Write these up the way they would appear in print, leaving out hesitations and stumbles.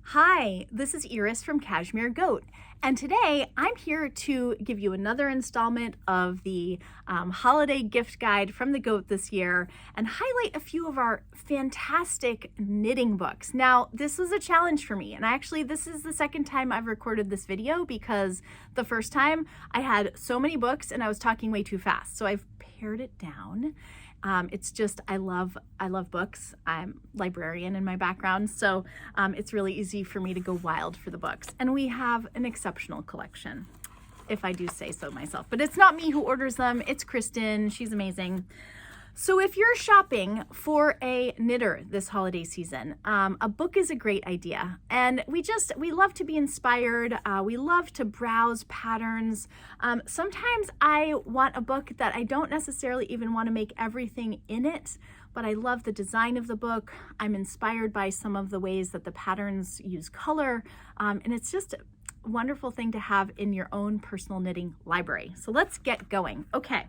Hi, this is Iris from Cashmere Goat, and today I'm here to give you another installment of the holiday gift guide from the Goat this year and highlight a few of our fantastic knitting books. Now, this was a challenge for me, and this is the second time I've recorded this video because the first time I had so many books and I was talking way too fast, so I've pared it down. It's just, I love books. I'm a librarian in my background, so it's really easy for me to go wild for the books. And we have an exceptional collection, if I do say so myself. But it's not me who orders them, it's Kristen, she's amazing. So if you're shopping for a knitter this holiday season, a book is a great idea. And we love to be inspired. We love to browse patterns. Sometimes I want a book that I don't necessarily even want to make everything in it, but I love the design of the book. I'm inspired by some of the ways that the patterns use color. And it's just a wonderful thing to have in your own personal knitting library. So let's get going. Okay.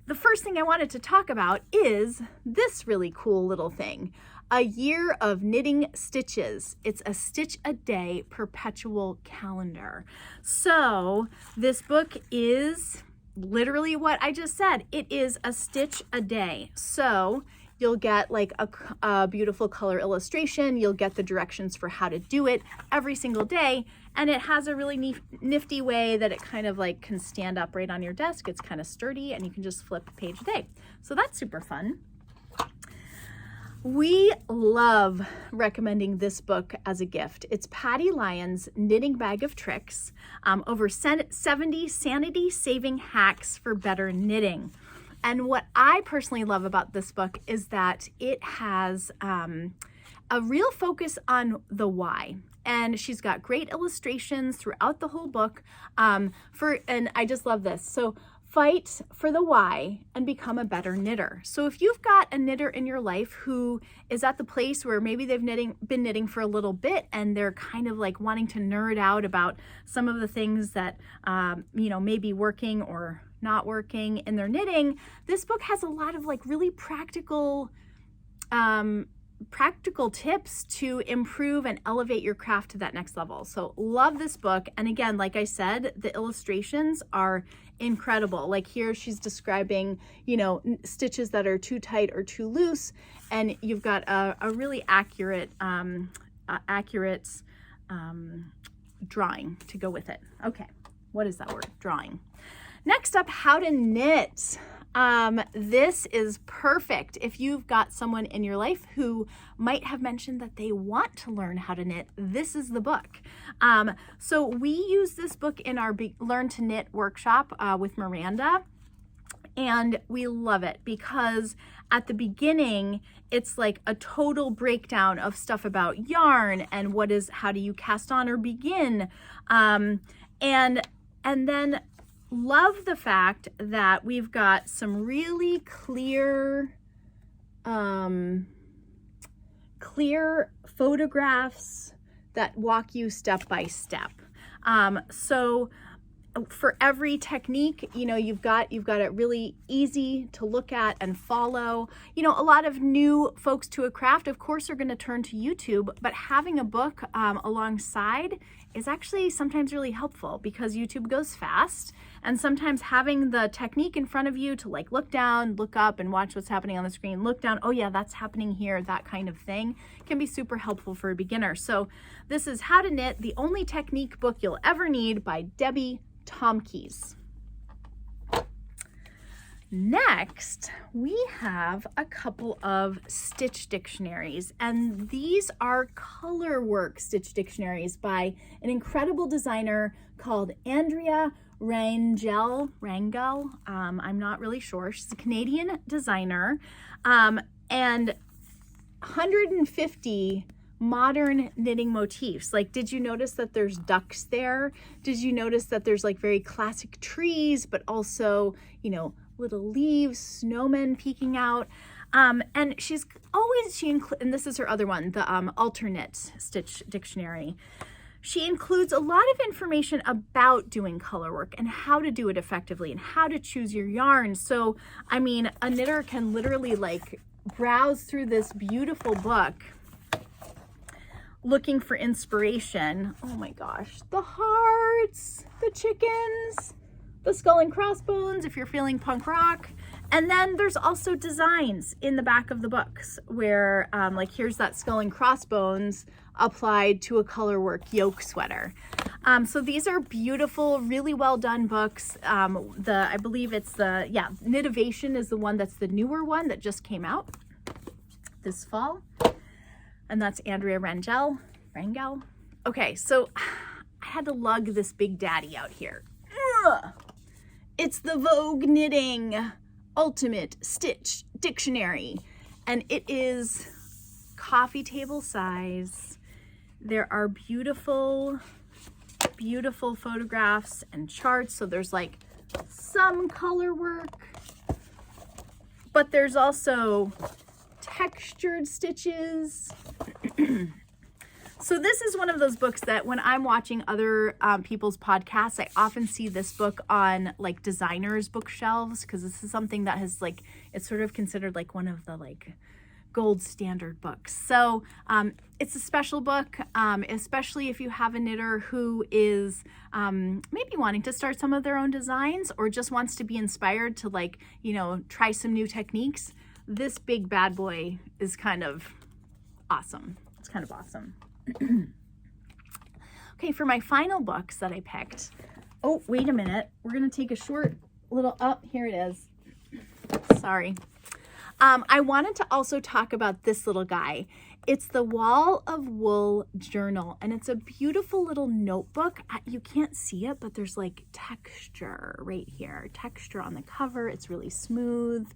The first thing I wanted to talk about is this really cool little thing, A Year of Knitting Stitches. It's a stitch a day perpetual calendar. So this book is literally what I just said. It is a stitch a day. So you'll get like a beautiful color illustration. You'll get the directions for how to do it every single day. And it has a really nifty way that it kind of like can stand up right on your desk. It's kind of sturdy and you can just flip a page a day. So that's super fun. We love recommending this book as a gift. It's Patty Lyon's Knitting Bag of Tricks, over 70 sanity-saving hacks for better knitting. And what I personally love about this book is that it has a real focus on the why. And she's got great illustrations throughout the whole book. And I just love this. So fight for the why and become a better knitter. So if you've got a knitter in your life who is at the place where maybe they've been knitting for a little bit and they're kind of like wanting to nerd out about some of the things that may be working or not working in their knitting, this book has a lot of like really practical tips to improve and elevate your craft to that next level. So love this book. And again, like I said, the illustrations are incredible. Like here she's describing, stitches that are too tight or too loose. And you've got a really accurate drawing to go with it. Okay. What is that word? Drawing. Next up, how to knit. This is perfect if you've got someone in your life who might have mentioned that they want to learn how to knit. This is the book. So we use this book in our Learn to Knit workshop with Miranda. And we love it because at the beginning, it's like a total breakdown of stuff about yarn and how do you cast on or begin. And then love the fact that we've got some really clear photographs that walk you step by step. So for every technique, you've got it really easy to look at and follow. A lot of new folks to a craft, of course, are going to turn to YouTube, but having a book alongside is actually sometimes really helpful because YouTube goes fast. And sometimes having the technique in front of you to like look down, look up and watch what's happening on the screen, look down, oh yeah, that's happening here, that kind of thing can be super helpful for a beginner. So this is How to Knit, the Only Technique Book You'll Ever Need by Debbie Tomkeys. Next, we have a couple of stitch dictionaries, and these are color work stitch dictionaries by an incredible designer called Andrea Rangel. I'm not really sure. She's a Canadian designer, and 150 modern knitting motifs. Like, did you notice that there's ducks there? Did you notice that there's like very classic trees, but also, little leaves, snowmen peeking out? And and this is her other one, the alternate stitch dictionary. She includes a lot of information about doing color work and how to do it effectively and how to choose your yarn. So, a knitter can literally like browse through this beautiful book, looking for inspiration, oh my gosh, the hearts, the chickens, the skull and crossbones if you're feeling punk rock. And then there's also designs in the back of the books where like here's that skull and crossbones applied to a colorwork yoke sweater. So these are beautiful, really well done books. I believe it's Knitovation is the one that's the newer one that just came out this fall. And that's Andrea Rangel. Okay, so I had to lug this big daddy out here. Ugh. It's the Vogue Knitting Ultimate Stitch Dictionary, and it is coffee table size. There are beautiful photographs and charts. So there's like some color work, but there's also textured stitches. So this is one of those books that when I'm watching other people's podcasts, I often see this book on like designers' bookshelves, because this is something that has like, it's sort of considered like one of the like gold standard books. So it's a special book, especially if you have a knitter who is maybe wanting to start some of their own designs or just wants to be inspired to like, you know, try some new techniques. This big bad boy is kind of awesome. It's kind of awesome. Okay, for my final books that I picked, oh, wait a minute. We're going to take a short little, here it is. Sorry. I wanted to also talk about this little guy. It's the Wall of Wool Journal, and it's a beautiful little notebook. You can't see it, but there's like texture right here. Texture on the cover. It's really smooth.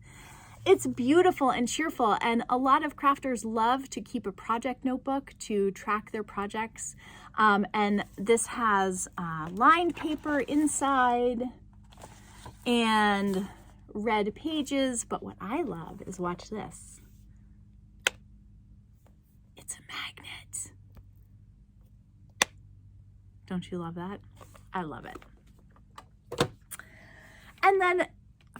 It's beautiful and cheerful, and a lot of crafters love to keep a project notebook to track their projects. And this has lined paper inside and red pages, but what I love is, watch this. It's a magnet. Don't you love that? I love it. And then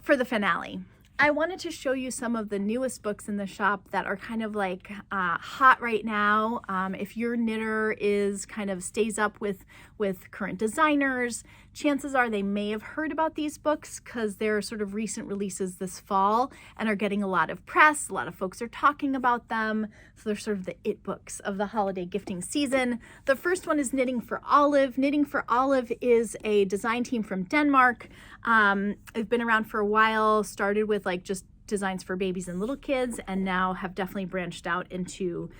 for the finale, I wanted to show you some of the newest books in the shop that are kind of like hot right now. If your knitter is kind of stays up with current designers, chances are they may have heard about these books because they're sort of recent releases this fall and are getting a lot of press. A lot of folks are talking about them. So they're sort of the it books of the holiday gifting season. The first one is Knitting for Olive. Knitting for Olive is a design team from Denmark. I've been around for a while, started with like just designs for babies and little kids, and now have definitely branched out into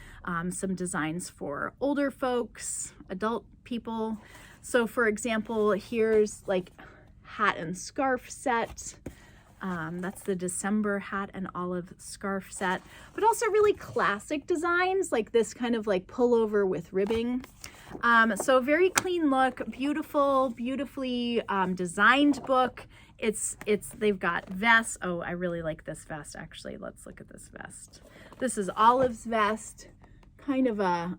some designs for older folks, adult people. So for example, here's like hat and scarf set. That's the December hat and olive scarf set, but also really classic designs like this kind of like pullover with ribbing. So very clean look, beautifully designed book. They've got vests. Oh, I really like this vest actually. Let's look at this vest. This is Olive's vest, kind of a,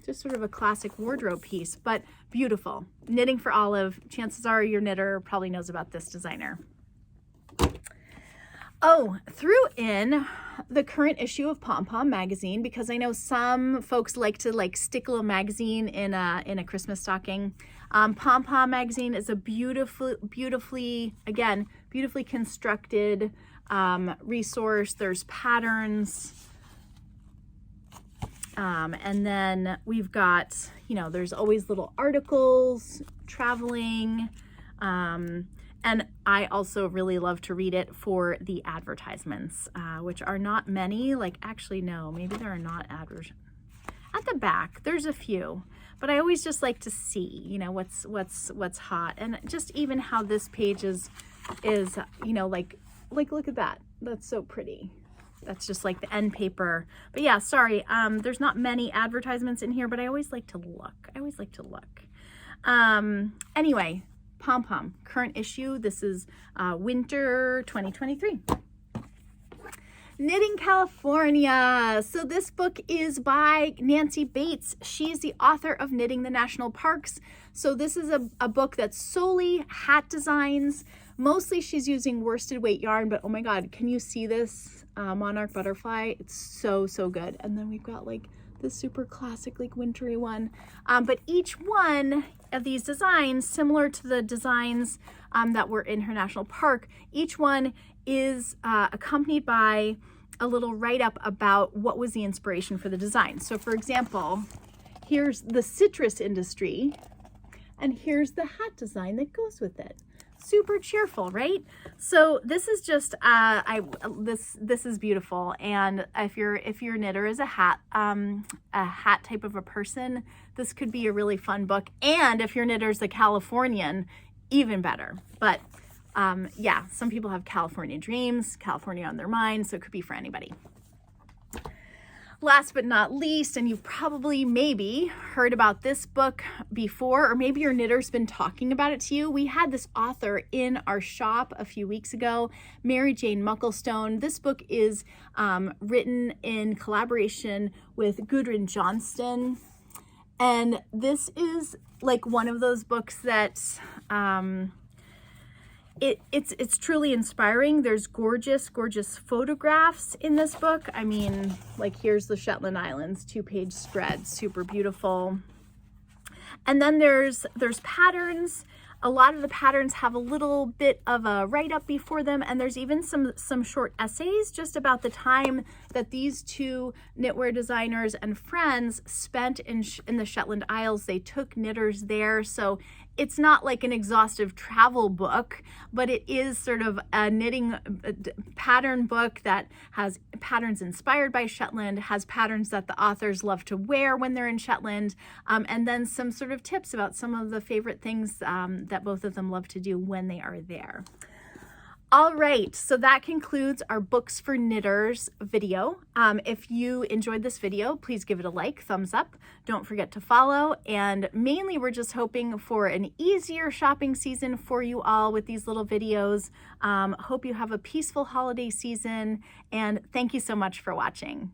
just sort of a classic wardrobe piece, but beautiful. Knitting for Olive. Chances are your knitter probably knows about this designer. Oh, threw in the current issue of PomPom magazine, because I know some folks like to like stick a little magazine in a Christmas stocking. PomPom magazine is a beautifully constructed resource. There's patterns. And then we've got, you know, there's always little articles, traveling, and I also really love to read it for the advertisements, which are not many. Like, actually, no, maybe there are not advertisements. At the back, there's a few, but I always just like to see, you know, what's hot, and just even how this page is, you know, like look at that. That's so pretty. That's just like the end paper. But yeah, sorry, there's not many advertisements in here, but I always like to look. Anyway, PomPom, current issue. This is winter 2023. Knitting California. So this book is by Nancy Bates. She's the author of Knitting the National Parks. So this is a book that's solely hat designs. Mostly she's using worsted weight yarn, but oh my God, can you see this monarch butterfly? It's so good. And then we've got like the super classic, like wintry one. But each one of these designs, similar to the designs that were in her national park, each one is accompanied by a little write-up about what was the inspiration for the design. So for example, here's the citrus industry, and here's the hat design that goes with it. Super cheerful, right? So this is just this is beautiful. And if your knitter is a hat type of a person, this could be a really fun book. And if your knitter's a Californian, even better. But yeah, some people have California dreams, California on their mind, so it could be for anybody. Last but not least, and you've probably maybe heard about this book before, or maybe your knitter's been talking about it to you. We had this author in our shop a few weeks ago, Mary Jane Mucklestone. This book is written in collaboration with Gudrun Johnston. And this is like one of those books that it's truly inspiring. There's gorgeous photographs in this book. I mean, like here's the Shetland Islands, 2-page spread, super beautiful. And then there's patterns. A lot of the patterns have a little bit of a write-up before them, and there's even some short essays just about the time that these two knitwear designers and friends spent in the Shetland Isles. They took knitters there, so it's not like an exhaustive travel book, but it is sort of a knitting pattern book that has patterns inspired by Shetland, has patterns that the authors love to wear when they're in Shetland, and then some sort of tips about some of the favorite things that both of them love to do when they are there. All right, so that concludes our Books for Knitters video. If you enjoyed this video, please give it a like, thumbs up. Don't forget to follow. And mainly, we're just hoping for an easier shopping season for you all with these little videos. Hope you have a peaceful holiday season, and thank you so much for watching.